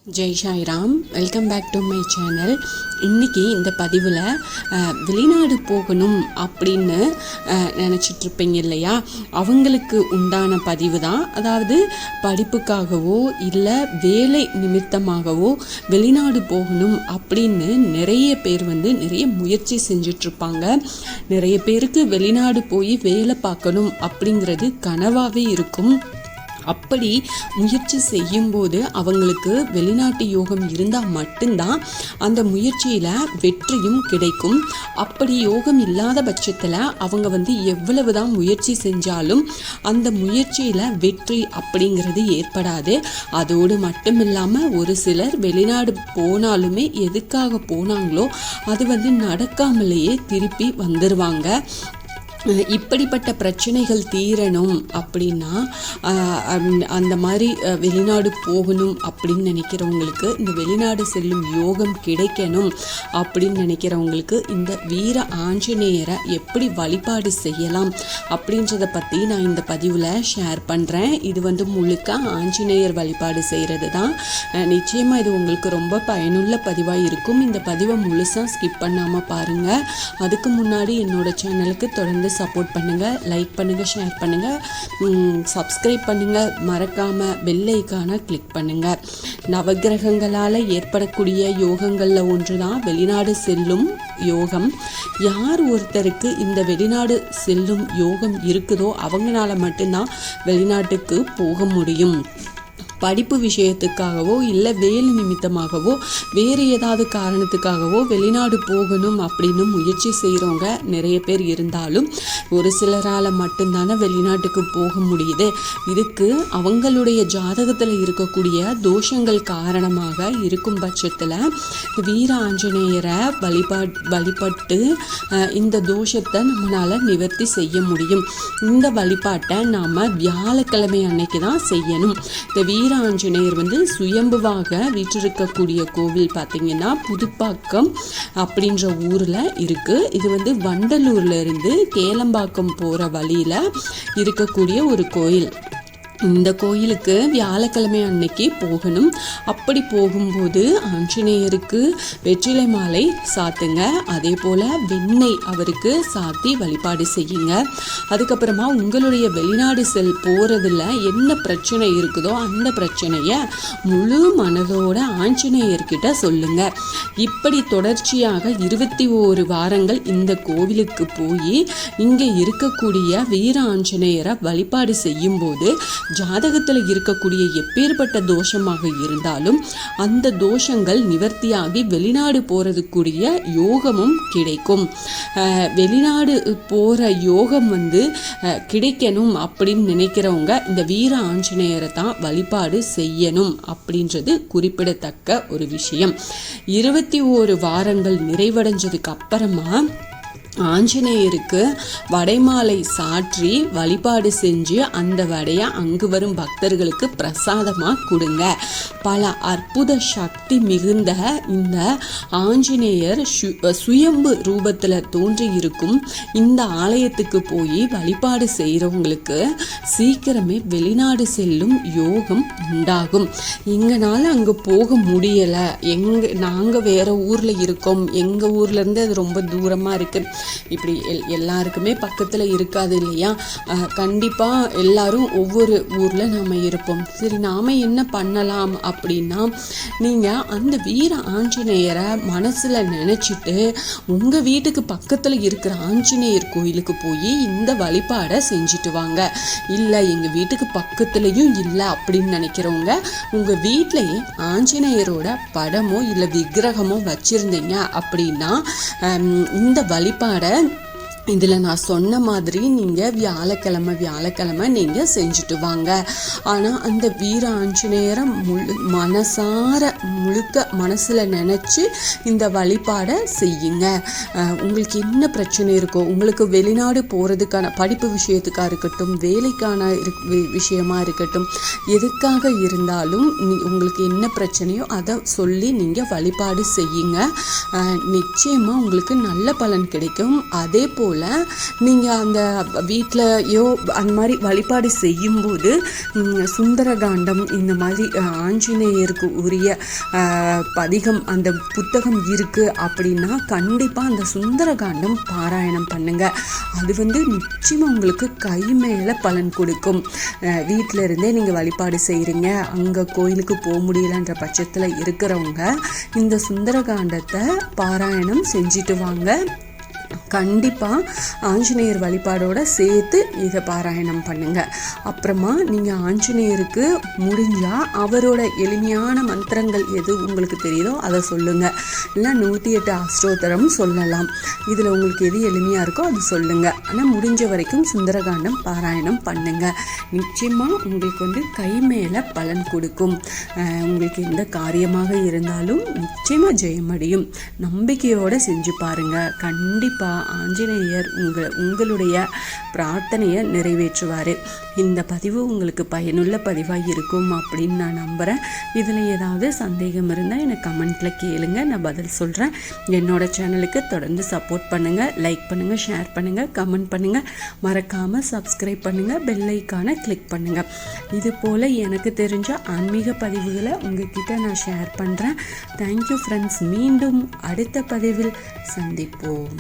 Jai Sairam. Welcome back to my channel. இன்றைக்கி இந்த பதிவில் வெளிநாடு போகணும் அப்படின்னு நினச்சிட்ருப்பீங்க இல்லையா, அவங்களுக்கு உண்டான பதிவு தான். அதாவது படிப்புக்காகவோ இல்லை வேலை நிமித்தமாகவோ வெளிநாடு போகணும் அப்படின்னு நிறைய பேர் நிறைய முயற்சி செஞ்சிட்ருப்பாங்க. நிறைய பேருக்கு வெளிநாடு போய் வேலை பார்க்கணும் அப்படிங்கிறது கனவாகவே இருக்கும். அப்படி முயற்சி செய்யும்போது அவங்களுக்கு வெளிநாட்டு யோகம் இருந்தால் மட்டும்தான் அந்த முயற்சியில் வெற்றியும் கிடைக்கும். அப்படி யோகம் இல்லாத பட்சத்தில் அவங்க எவ்வளவு தான் முயற்சி செஞ்சாலும் அந்த முயற்சியில் வெற்றி அப்படிங்கிறது ஏற்படாது. அதோடு மட்டும் இல்லாமல் ஒரு சிலர் வெளிநாடு போனாலுமே எதுக்காக போனாங்களோ அது நடக்காமலேயே திருப்பி வந்துடுவாங்க. இப்படிப்பட்ட பிரச்சனைகள் தீரணும் அப்படின்னா அந்த மாதிரி வெளிநாடு போகணும் அப்படின்னு நினைக்கிறவங்களுக்கு, இந்த வெளிநாடு செல்லும் யோகம் கிடைக்கணும் அப்படின்னு நினைக்கிறவங்களுக்கு இந்த வீர ஆஞ்சநேயரை எப்படி வழிபாடு செய்யலாம் அப்படின்றத பற்றி நான் இந்த பதிவில் ஷேர் பண்ணுறேன். இது முழுக்க ஆஞ்சநேயர் வழிபாடு செய்கிறது தான். நிச்சயமாக இது உங்களுக்கு ரொம்ப பயனுள்ள பதிவாக இருக்கும். இந்த பதிவை முழுசாக ஸ்கிப் பண்ணாமல் பாருங்கள். அதுக்கு முன்னாடி என்னோட சேனலுக்கு தொடர்ந்து சப்போர்ட் பண்ணுங்கள், லைக் பண்ணுங்கள், ஷேர் பண்ணுங்கள், சப்ஸ்கிரைப் பண்ணுங்கள், மறக்காமல் பெல் ஐக்கானை கிளிக் பண்ணுங்கள். நவகிரகங்களால் ஏற்படக்கூடிய யோகங்களில் ஒன்று தான் வெளிநாடு செல்லும் யோகம். யார் ஒருத்தருக்கு இந்த வெளிநாடு செல்லும் யோகம் இருக்குதோ அவங்களால மட்டும்தான் வெளிநாட்டுக்கு போக முடியும். படிப்பு விஷயத்துக்காகவோ இல்லை வேலை நிமித்தமாகவோ வேறு ஏதாவது காரணத்துக்காகவோ வெளிநாடு போகணும் அப்படின்னு முயற்சி செய்கிறவங்க நிறைய பேர் இருந்தாலும் ஒரு சிலரால் மட்டும்தானே வெளிநாட்டுக்கு போக முடியுது. இதுக்கு அவங்களுடைய ஜாதகத்தில் இருக்கக்கூடிய தோஷங்கள் காரணமாக இருக்கும் பட்சத்தில் வீர ஆஞ்சநேயரை வழிபட்டு இந்த தோஷத்தை நம்மளால் நிவர்த்தி செய்ய முடியும். இந்த வழிபாட்டை நாம் வியாழக்கிழமை அன்னைக்கு தான் செய்யணும். இந்த வீர ஆஞ்சநேயர் சுயம்புவாக வீற்றிருக்கக்கூடிய கோவில் பார்த்தீங்கன்னா புதுப்பாக்கம் அப்படின்ற ஊரில் இருக்குது. இது வண்டலூர்ல இருந்து கேளம்பாக்கம் போகிற வழியில் இருக்கக்கூடிய ஒரு கோயில். இந்த கோயிலுக்கு வியாழக்கிழமை அன்னைக்கு போகணும். அப்படி போகும்போது ஆஞ்சநேயருக்கு வெற்றிலை மாலை சாத்துங்க. அதே போல் வெண்ணெய் அவருக்கு சாத்தி வழிபாடு செய்யுங்க. அதுக்கப்புறமா உங்களுடைய வெளிநாடு போகிறதுல என்ன பிரச்சனை இருக்குதோ அந்த பிரச்சனையை முழு மனதோட ஆஞ்சநேயர்கிட்ட சொல்லுங்க. இப்படி தொடர்ச்சியாக 21 வாரங்கள் இந்த கோவிலுக்கு போய் இங்கே இருக்கக்கூடிய வீர ஆஞ்சநேயரை வழிபாடு செய்யும்போது ஜாதகத்தில் இருக்கக்கூடிய எப்பேற்பட்ட தோஷமாக இருந்தாலும் அந்த தோஷங்கள் நிவர்த்தியாகி வெளிநாடு போகிறதுக்குரிய யோகமும் கிடைக்கும். வெளிநாடு போகிற யோகம் கிடைக்கணும் அப்படின்னு நினைக்கிறவங்க இந்த வீர ஆஞ்சநேயரை தான் வழிபாடு செய்யணும் அப்படின்றது குறிப்பிடத்தக்க ஒரு விஷயம். 21 வாரங்கள் நிறைவடைஞ்சதுக்கு அப்புறமா ஆஞ்சநேயருக்கு வடைமாலை சாற்றி வழிபாடு செஞ்சு அந்த வடையை அங்கு வரும் பக்தர்களுக்கு பிரசாதமாக கொடுங்க. பல அற்புத சக்தி மிகுந்த இந்த ஆஞ்சநேயர் சுயம்பு ரூபத்தில் தோன்றி இருக்கும் இந்த ஆலயத்துக்கு போய் வழிபாடு செய்கிறவங்களுக்கு சீக்கிரமே வெளிநாடு செல்லும் யோகம் உண்டாகும். எங்களால் அங்கே போக முடியலை, நாங்கள் வேறு ஊரில் இருக்கோம், எங்கள் ஊர்லேருந்து அது ரொம்ப தூரமாக இருக்குது, இப்படி எல்லாருக்குமே பக்கத்தில் இருக்காது இல்லையா. கண்டிப்பாக எல்லாரும் ஒவ்வொரு ஊரில் நாம் இருப்போம். சரி, நாம் என்ன பண்ணலாம் அப்படின்னா, நீங்கள் அந்த வீர ஆஞ்சநேயரை மனசில் நினச்சிட்டு உங்கள் வீட்டுக்கு பக்கத்தில் இருக்கிற ஆஞ்சநேயர் கோயிலுக்கு போய் இந்த வழிபாடை செஞ்சுட்டு வாங்க. இல்லை எங்கள் வீட்டுக்கு பக்கத்துலேயும் இல்லை அப்படின்னு நினைக்கிறவங்க உங்கள் வீட்டிலையே ஆஞ்சநேயரோட படமோ இல்லை விக்கிரகமோ வச்சுருந்தீங்க அப்படின்னா இந்த வழிபாடை இதில் நான் சொன்ன மாதிரி நீங்கள் வியாழக்கிழமை நீங்கள் செஞ்சுட்டு வாங்க. ஆனால் அந்த வீர ஆஞ்சநேயரை மனசார முழுக்க மனசில் நினச்சி இந்த வழிபாடை செய்யுங்க. உங்களுக்கு என்ன பிரச்சனை இருக்கோ, உங்களுக்கு வெளிநாடு போகிறதுக்கான படிப்பு விஷயத்துக்காக இருக்கட்டும், வேலைக்கான விஷயமா இருக்கட்டும், எதுக்காக இருந்தாலும் உங்களுக்கு என்ன பிரச்சனையோ அதை சொல்லி நீங்கள் வழிபாடு செய்யுங்க. நிச்சயமாக உங்களுக்கு நல்ல பலன் கிடைக்கும். அதே போல் போல் நீங்கள் அந்த வீட்டிலையோ அந்த மாதிரி வழிபாடு செய்யும்போது சுந்தரகாண்டம் இந்த மாதிரி ஆஞ்சநேயருக்கு உரிய பதிகம் அந்த புத்தகம் இருக்குது அப்படின்னா கண்டிப்பாக அந்த சுந்தரகாண்டம் பாராயணம் பண்ணுங்கள். அது நிச்சயமாக உங்களுக்கு கை மேலே பலன் கொடுக்கும். வீட்டில் இருந்தே நீங்கள் வழிபாடு செய்கிறீங்க, அங்கே கோயிலுக்கு போக முடியலன்ற பட்சத்தில் இருக்கிறவங்க இந்த சுந்தரகாண்டத்தை பாராயணம் செஞ்சுட்டு வாங்க. கண்டிப்பாக ஆஞ்சநேயர் வழிபாடோடு சேர்த்து இதை பாராயணம் பண்ணுங்கள். அப்புறமா நீங்கள் ஆஞ்சநேயருக்கு முடிஞ்சால் அவரோட எளிமையான மந்திரங்கள் எது உங்களுக்கு தெரியுதோ அதை சொல்லுங்கள். இல்லை 108 அஷ்டோத்தரம் சொல்லலாம். இதில் உங்களுக்கு எது எளிமையாக இருக்கோ அது சொல்லுங்கள். ஆனால் முடிஞ்ச வரைக்கும் சுந்தரகாண்டம் பாராயணம் பண்ணுங்கள். நிச்சயமாக உங்களுக்கு கை மேலே பலன் கொடுக்கும். உங்களுக்கு எந்த காரியமாக இருந்தாலும் நிச்சயமாக ஜெயமடையும். நம்பிக்கையோடு செஞ்சு பாருங்கள். கண்டிப்பாக ஆஞ்சநேயர் உங்களுடைய பிரார்த்தனையை நிறைவேற்றுவார். இந்த பதிவு உங்களுக்கு பயனுள்ள பதிவாக இருக்கும் அப்படின்னு நான் நம்புகிறேன். இதில் ஏதாவது சந்தேகம் இருந்தால் எனக்கு கமெண்ட்டில் கேளுங்க, நான் பதில் சொல்கிறேன். என்னோட சேனலுக்கு தொடர்ந்து சப்போர்ட் பண்ணுங்கள். லைக் பண்ணுங்கள், ஷேர் பண்ணுங்கள், கமெண்ட் பண்ணுங்கள். மறக்காமல் சப்ஸ்கிரைப் பண்ணுங்கள், பெல் ஐக்கானை கிளிக் பண்ணுங்கள். இது போல் எனக்கு தெரிஞ்ச ஆன்மீக பதிவுகளை உங்ககிட்ட நான் ஷேர் பண்ணுறேன். Thank you friends. மீண்டும் அடுத்த பதிவில் சந்திப்போம்.